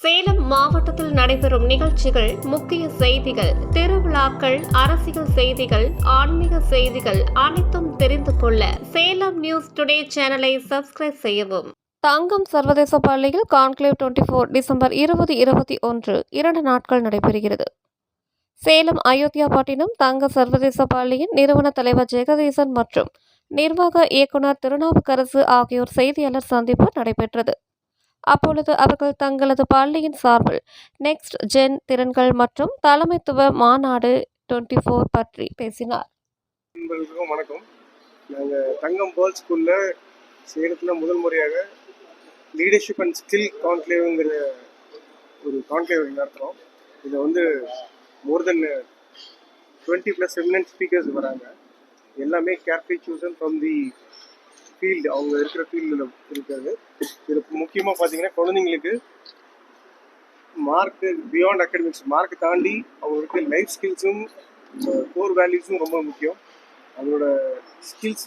சேலம் மாவட்டத்தில் நடைபெறும் நிகழ்ச்சிகள், முக்கிய செய்திகள், திருவிழாக்கள், அரசியல் செய்திகள், ஆன்மீக செய்திகள் அனைத்தும் தெரிந்து கொள்ள சேலம் நியூஸ் டுடே சேனலை சப்ஸ்கிரைப் செய்யவும். தங்கம் சர்வதேச பள்ளியில் கான்க்ளேவ் 24 டிசம்பர் 2021 2 நாட்கள் நடைபெறுகிறது. சேலம் அயோத்தியாபட்டினம் தங்க சர்வதேச பள்ளியின் நிறுவன தலைவர் ஜெகதீசன் மற்றும் நிர்வாக இயக்குநர் திருநாவுக்கரசு ஆகியோர் செய்தியாளர் சந்திப்பு நடைபெற்றது. அப்பொழுது அவர்கள் தங்களது பள்ளியின் சார்பில் நெக்ஸ்ட் ஜென் திறன்கள் மற்றும் தலைமைத்துவ மாநாடு 24 பற்றி பேசினார். வணக்கம். நாங்கள் தங்கம் பேர்ல்ஸ் ஸ்கூலில் சேலத்தில் முதல் முறையாக லீடர்ஷிப் அண்ட் ஸ்கில் கான்க்ளேவ்ங்கிற ஒரு கான்க்ளேவ் நடத்துகிறோம். இதில் மோர் தென் 20+ எமினன்ட் ஸ்பீக்கர்ஸ் வராங்க. எல்லாமே carefully chosen from the field, அவங்க இருக்கிற ஃபீல்டில் இருக்கிறது. இதில் முக்கியமாக பார்த்தீங்கன்னா குழந்தைங்களுக்கு மார்க்கு பியாண்ட் அகாடமிக்ஸ், மார்க் தாண்டி அவங்களுக்கு லைஃப் ஸ்கில்ஸும் கோர் வேல்யூஸும் ரொம்ப முக்கியம். அவங்களோட ஸ்கில்ஸ்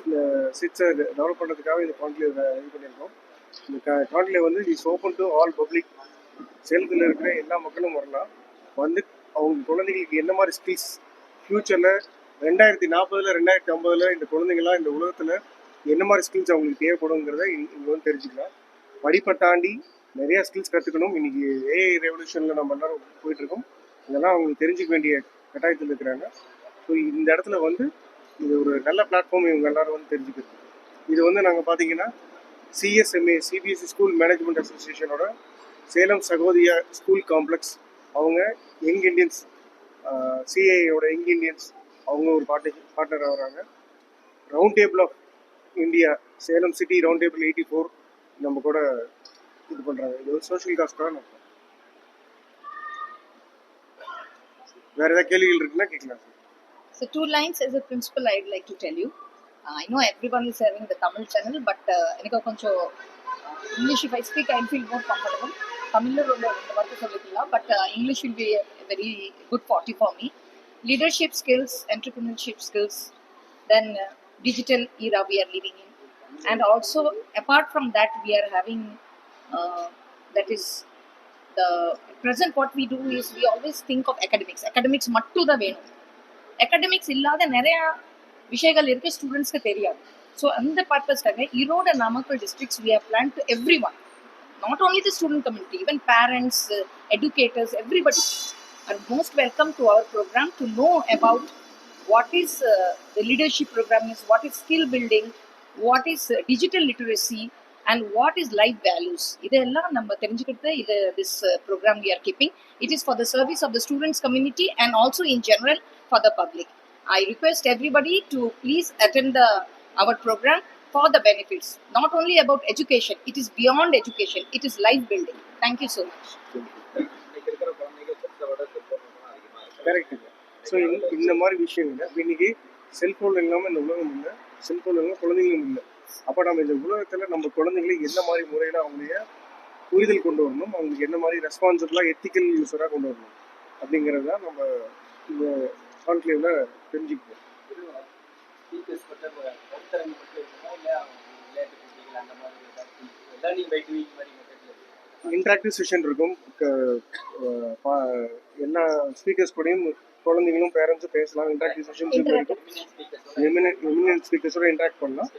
சிட்ஸை டெவலப் பண்ணுறதுக்காக இந்த கான்க்ளேவ் இது பண்ணியிருக்கோம். இந்த conclave is open to all public. சேலத்தில் இருக்கிற எல்லா மக்களும் வரலாம். அவங்க குழந்தைங்களுக்கு என்ன மாதிரி ஸ்கில்ஸ் ஃப்யூச்சரில் 2040 2050 இந்த குழந்தைங்களாம் இந்த உலகத்தில் என்ன மாதிரி ஸ்கில்ஸ் அவங்களுக்கு தேவைப்படுங்கிறத இங்கே தெரிஞ்சுக்கலாம். படிப்பை தாண்டி நிறையா ஸ்கில்ஸ் கற்றுக்கணும். இன்றைக்கி ஏஐ ரெவல்யூஷனில் நம்ம எல்லாரும் போயிட்டுருக்கோம். இதெல்லாம் அவங்களுக்கு தெரிஞ்சுக்க வேண்டிய கட்டாயத்தில் இருக்கிறாங்க. ஸோ இந்த இடத்துல இது ஒரு நல்ல பிளாட்ஃபார்ம் இவங்க எல்லாரும் தெரிஞ்சுக்கிறது. இது நாங்கள் பார்த்தீங்கன்னா சிஎஸ்எம்ஏ சிபிஎஸ்சி ஸ்கூல் மேனேஜ்மெண்ட் அசோசியேஷனோட சேலம் சகோதரியா ஸ்கூல் காம்ப்ளெக்ஸ், அவங்க யங் இண்டியன்ஸ், சிஏயோட யங் இண்டியன்ஸ் அவங்க ஒரு பார்ட்னர் ஆகிறாங்க. Round table of India Salem city round table 84 நம்ம கூட இது பண்ணுறாங்க. இது ஒரு சோஷியல் காஸ்டாக நம்ம வேறு ஏதாவது கேள்விகள் இருக்குன்னா கேட்கலாம். So 2 lines as a principal I'd like to tell you. I know everyone is having the Tamil channel, but எனக்கு கொஞ்சம் English if I speak I feel more comfortable. Tamil ரொம்ப வார்த்தை சொல்லிக்கலாம், but English will be a very good forte for me. Leadership skills, entrepreneurship skills, then digital era we are living in, and also apart from that we are having that is the present what we do is we always think of academics மட்டும் தான் வேணும். academics இல்லாத நிறைய விஷயங்கள் இருக்கு ஸ்டூடெண்ட்ஸ்க்கு தெரியாது. So அந்த பர்பஸ்க்காக Erode Namakkal districts we have planned to everyone, not only the student community, even parents, educators, everybody are most welcome to our program to know about what is the leadership program is, what is skill building, what is digital literacy, and what is life values. இதெல்லாம் நம்ம தெரிஞ்சுக்கிட்டு this program we are keeping. It is for the service of the students community and also in general for the public. I request everybody to please attend our program for the benefits. Not only about education, it is beyond education, it is life building. Thank you so much. Correct. So இந்த மாதிரி விஷயங்கள் இன்னைக்கு cellphone இல்லாமல் இந்த உலகம் இல்லை, cellphone இல்லாமல் குழந்தைங்களும் இல்லை. அப்போ நம்ம இந்த உலகத்தில் நம்ம குழந்தைங்களை என்ன மாதிரி முறையில் அவங்களைய புரிதல் கொண்டு வரணும், அவங்களுக்கு என்ன மாதிரி ரெஸ்பான்சிபிளாக எத்திக்கல் யூஸராக கொண்டு வரணும் அப்படிங்கிறது தான் நம்ம இந்த கான்க்ளேவ்ல தெரிஞ்சுக்குவோம். இன்ட்ராக்டிவ் செஷன் இருக்கும். எல்லா ஸ்பீக்கர்ஸ் கூடயும் குழந்தைங்களும் பேரண்ட்ஸும் பேசலாம். இன்ட்ராக்டிவ் செஷன்ஸ் இருக்கும். எமினன்ட் ஸ்பீக்கர்ஸோட இன்ட்ராக்ட் பண்ணலாம்.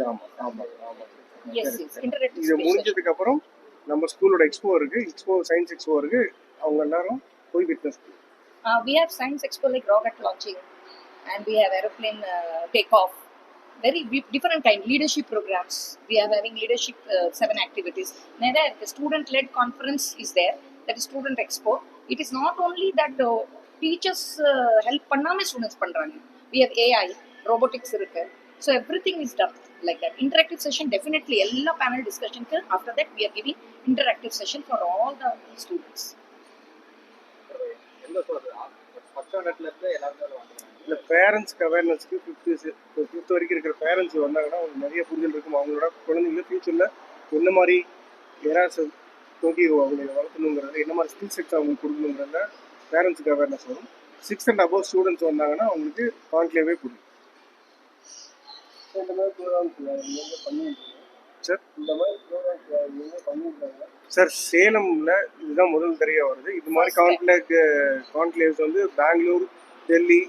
ஆமாம் ஆமாம் ஆமாம். இது முடிஞ்சதுக்கு அப்புறம் நம்ம ஸ்கூலோட எக்ஸ்போ சயின்ஸ் எக்ஸ்போ இருக்கு. அவங்க எல்லாரும் போய் witness. We have science expo like rocket launching, and we have aeroplane takeoff. Very different kind leadership programs. We are having leadership 7 activities. Neither the student led conference is there, that is student expo. It is not only that teachers help பண்ணாம students பண்றாங்க. We have AI, robotics இருக்கு. So everything is done like that. Interactive session definitely எல்லா panel discussion க்கு after that we are giving interactive session for all the students. இல்லை பேரண்ட்ஸ்க்கு அவேர்னஸ்க்கு 5th வரைக்கும் இருக்கிற parents வந்தாங்கன்னா அவங்களுக்கு நிறைய புரிதல் இருக்கும். அவங்களோட குழந்தைங்கள ஃபியூச்சரில் என்ன மாதிரி ஏராஸ் நோக்கி அவங்களை வளர்க்கணுங்கிறத, என்ன மாதிரி ஸ்கில் செட்ஸ் அவங்களுக்கு கொடுக்கணுங்கிறத பேரண்ட்ஸுக்கு அவேர்னஸ் வரும். 6th and above ஸ்டூடெண்ட்ஸ் வந்தாங்கன்னா அவங்களுக்கு கான்க்ளேவே புரியும். இந்த மாதிரி ப்ரோக்ராம்ஸ் பண்ணிட்டு சார் இந்த மாதிரி ப்ரோக்ராம்ஸ் இவங்க பண்ணியிருக்காங்க. சார் சேலம்ல இதுதான் முதல் தடவையாக வருது. இது மாதிரி கான்க்ளேவ்ஸ் வந்து பெங்களூர், டெல்லி,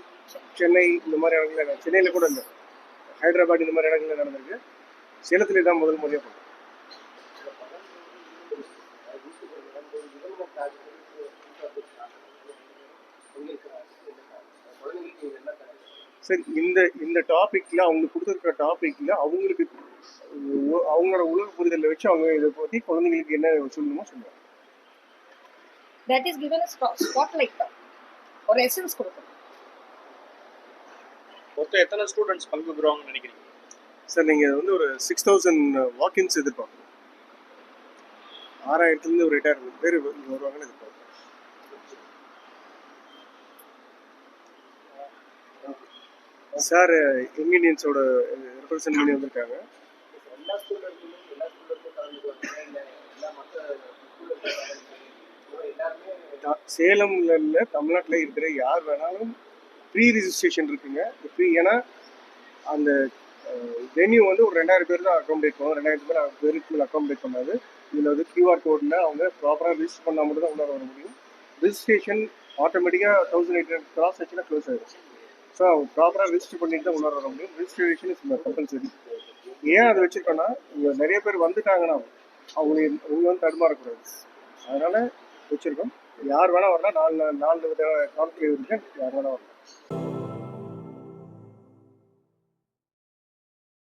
சென்னை இந்த மாதிரி இடங்கள்ல, சென்னையில் கூட இல்லை, ஹைதராபாத் இந்த மாதிரி இடங்கள்ல நடந்திருக்கு. சேலத்துல தான் முதல் முறையாக பண்ணுறோம். சரி, இந்த டாபிக்ல அவங்க கொடுத்துருக்கிற டாபிக்ல அவங்களோட உலக புரிதலை வச்சு அவங்க இதை பற்றி குழந்தைங்களுக்கு என்ன சொல்லணுமோ சொல்லுவாங்க. That is given a spotlight or essence கொடுக்கணும். மொத்தம் எத்தனை ஸ்டூடெண்ட்ஸ் பங்கு பெறுவாங்கன்னு நினைக்கிறீங்க? சார் நீங்கள் வந்து ஒரு 6000 வாக்கின்ஸ் எதிர்பார்க்கணும். 6000 ஒரு 8000 பேர் வருவாங்கன்னு எதிர்பார்க்கணும். சார் யங் இண்டியன்ஸோட ரெப்ரசன்ட் பண்ணி வந்திருக்காங்க. எல்லா ஸ்டூடெண்ட்ஸுமே கலந்துக்குவாங்க, எல்லா மற்ற சேலம்ல இல்லை, தமிழ்நாட்டில் இருக்கிற யார் வேணாலும் ப்ரீ ரிஜிஸ்ட்ரேஷன் இருக்குங்க. ஏன்னா அந்த வென்யூ வந்து ஒரு 2000 பேர் தான் அக்காமடேட் பண்ணுவோம். 2000 பேருக்கு மேலே அக்காமடேட் பண்ணாது. இதில் வந்து QR கோடில் அவங்க ப்ராப்பராக ரிஜிஸ்டர் பண்ணால் மட்டும் தான் உள்ளார வர முடியும். ரிஜிஸ்ட்ரேஷன் ஆட்டோமேட்டிக்காக 1800 கிராஸ் ஆச்சுன்னா க்ளோஸ் ஆகிடும். ஸோ அவங்க ப்ராப்பராக ரிஜிஸ்டர் பண்ணிட்டு தான் உள்ளார வர முடியும். Registration is compulsory. ஏன் அதை வச்சுருக்கோன்னா, இங்கே நிறைய பேர் வந்துட்டாங்கன்னா அவங்க வந்து தடுமாறக்கூடாது, அதனால் வச்சுருக்கோம். யார் வேணால் வரலாம். 4 கான்க்ளேவ் இருக்கு, யார் வேணால் வரலாம்.